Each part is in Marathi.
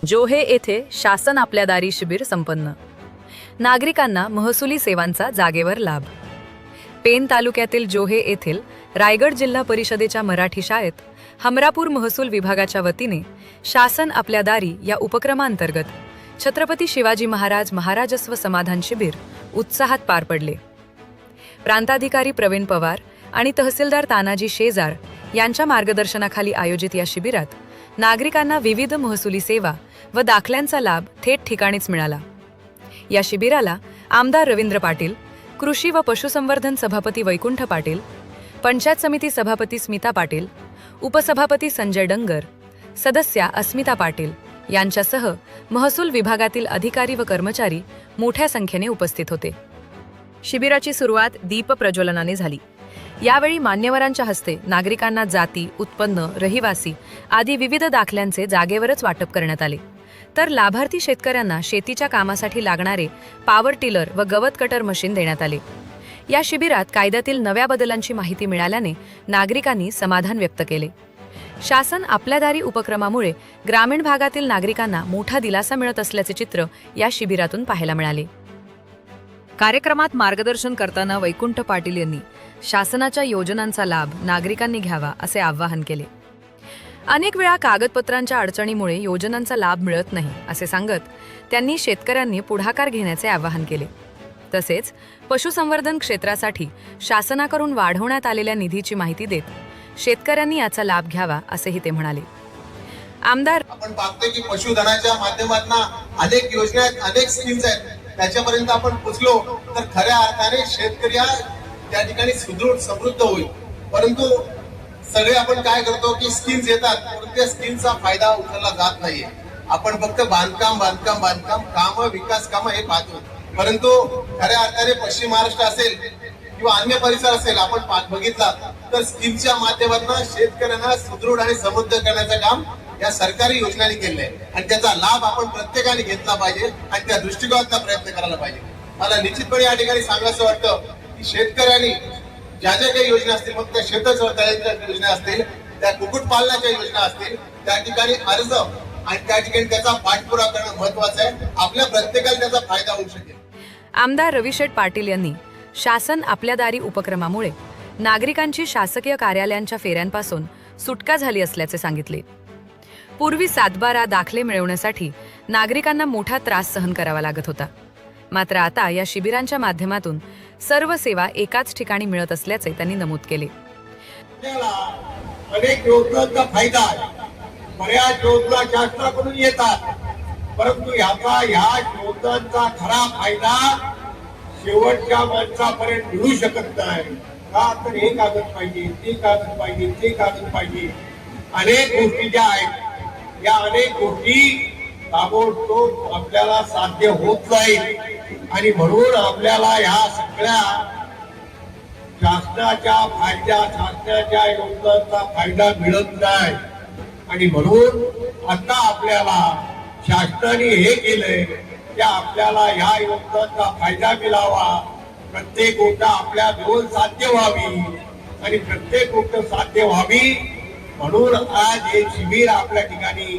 जोहे येथे शासन आपल्या दारी शिबिर संपन्न. नागरिकांना महसुली सेवांचा जागेवर लाभ. पेन तालुक्यातील जोहे येथील रायगड जिल्हा परिषदेच्या मराठी शाळेत हमरापूर महसूल विभागाच्या वतीने शासन आपल्या दारी या उपक्रमांतर्गत छत्रपती शिवाजी महाराज महाराजस्व समाधान शिबिर उत्साहात पार पडले. प्रांताधिकारी प्रवीण पवार आणि तहसीलदार तानाजी शेजार यांच्या मार्गदर्शनाखाली आयोजित या शिबिरात नागरिकांना विविध महसुली सेवा व दाखल्यांचा लाभ थेट ठिकाणीच मिळाला. या शिबिराला आमदार रवींद्र पाटील, कृषी व पशुसंवर्धन सभापती वैकुंठ पाटील, पंचायत समिती सभापती स्मिता पाटील, उपसभापती संजय डंगर, सदस्या अस्मिता पाटील यांच्यासह महसूल विभागातील अधिकारी व कर्मचारी मोठ्या संख्येने उपस्थित होते. शिबिराची सुरुवात दीप प्रज्वलनाने झाली. यावेळी मान्यवरांच्या हस्ते नागरिकांना जाती, उत्पन्न, रहिवासी आदी विविध दाखल्यांचे जागेवरच वाटप करण्यात आले. तर लाभार्थी शेतकऱ्यांना शेतीच्या कामासाठी लागणारे पॉवर टिलर व गवत कटर मशीन देण्यात आले. या शिबिरात कायद्यातील नव्या बदलांची माहिती मिळाल्याने नागरिकांनी समाधान व्यक्त केले. शासन आपल्या दारी उपक्रमामुळे ग्रामीण भागातील नागरिकांना मोठा दिलासा मिळत असल्याचे चित्र या शिबिरातून पाहायला मिळाले. कार्यक्रमात मार्गदर्शन करताना वैकुंठ पाटील यांनी शासनाच्या योजनांचा लाभ नागरिकांनी घ्यावा असे आवाहन केले. अनेक वेळा कागदपत्रांच्या अडचणीमुळे योजनांचा लाभ मिळत नाही असे सांगत त्यांनी शेतकऱ्यांनी पुढाकार घेण्याचे आवाहन केले. तसेच पशुसंवर्धन क्षेत्रासाठी शासनाकडून वाढवण्यात आलेल्या निधीची माहिती देत शेतकऱ्यांनी याचा लाभ घ्यावा असेही ते म्हणाले. आमदार आपण पाहतोय की पशुधनाच्या माध्यमातून अनेक योजना आहेत, अनेक स्कीम्स आहेत, त्याच्यापर्यंत आपण पोहोचलो तर खऱ्या अर्थाने शेतकरी त्या ठिकाणी सुदृढ समृद्ध होईल. परंतु सगळे आपण काय करतो की स्कीम्स येतात, परंतु त्या स्कीमचा फायदा उचलला जात नाहीये. आपण फक्त बांधकाम काम विकास काम हे पाहतो. परंतु खऱ्या अर्थाने पश्चिम महाराष्ट्र असेल किंवा अन्य परिसर असेल, आपण बघितला तर स्कीमच्या माध्यमातून शेतकऱ्यांना सुदृढ आणि समृद्ध करण्याचं काम या सरकारी योजनांनी केलंय आणि त्याचा लाभ आपण प्रत्येकाने घेतला पाहिजे आणि त्या दृष्टिकोनातून प्रयत्न करायला पाहिजे. मला निश्चितपणे या ठिकाणी सांगायचं वाटतं की शेतकऱ्यांनी ज्या ज्या काही योजना असतील, मग त्या शेततळ्यांच्या योजना असतील, त्या कुक्कुटपालनाच्या योजना असतील, त्या ठिकाणी अर्ज आणि त्या ठिकाणी त्याचा पाठपुरावा करणं महत्वाचं आहे. आपल्या प्रत्येकाला त्याचा फायदा होऊ शकेल. आमदार रविशेठ पाटील यांनी शासन आपल्या दारी उपक्रमामुळे नागरिकांची शासकीय कार्यालयांच्या फेऱ्यांपासून सुटका झाली असल्याचे सांगितले. पूर्वी 7/12 दाखले मिळवण्यासाठी नागरिकांना मोठा त्रास सहन करावा लागत होता. मात्र आता या शिबिरांच्या माध्यमातून सर्व सेवा एकाच ठिकाणी मिळत असल्याचे त्यांनी नमूद केले. अनेक योजनांचा फायदा बऱ्याच योजना शासनाकडून येतात, परंतु ह्या योजनांचा खरा फायदा शेवटच्या माणसापर्यंत मिळू शकत नाही. का तर हे कागद पाहिजे, ते कागद पाहिजे, ते कागद पाहिजे, अनेक गोष्टी ज्या आहेत या अनेक गोष्टी ताबडतोब आपल्याला साध्य होत नाही आणि म्हणून आपल्याला ह्या सगळ्या शासनाच्या योजनांचा फायदा मिळत नाही. आणि म्हणून आता आपल्याला शासनाने हे केलंय की आपल्याला ह्या योजनांचा फायदा मिळावा, प्रत्येक गोष्ट आपल्या जवळ साध्य व्हावी आणि प्रत्येक गोष्ट साध्य व्हावी म्हणून आज हे शिबिर आपल्या ठिकाणी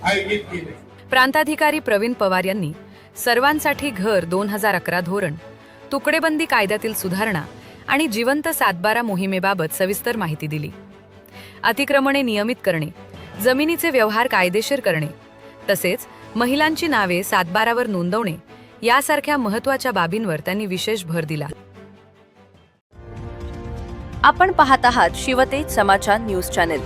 आयोजित केले. प्रांताधिकारी प्रवीण पवार यांनी सर्वांसाठी घर 2011 धोरण, तुकडेबंदी कायद्यातील सुधारणा आणि जिवंत 7/12 मोहिमेबाबत सविस्तर माहिती दिली. अतिक्रमणे नियमित करणे, जमिनीचे व्यवहार कायदेशीर करणे तसेच महिलांची नावे 7/12 वर नोंदवणे यासारख्या महत्त्वाच्या बाबींवर त्यांनी विशेष भर दिला. आपण पाहत आहात शिवतेज समाचार न्यूज चॅनेल.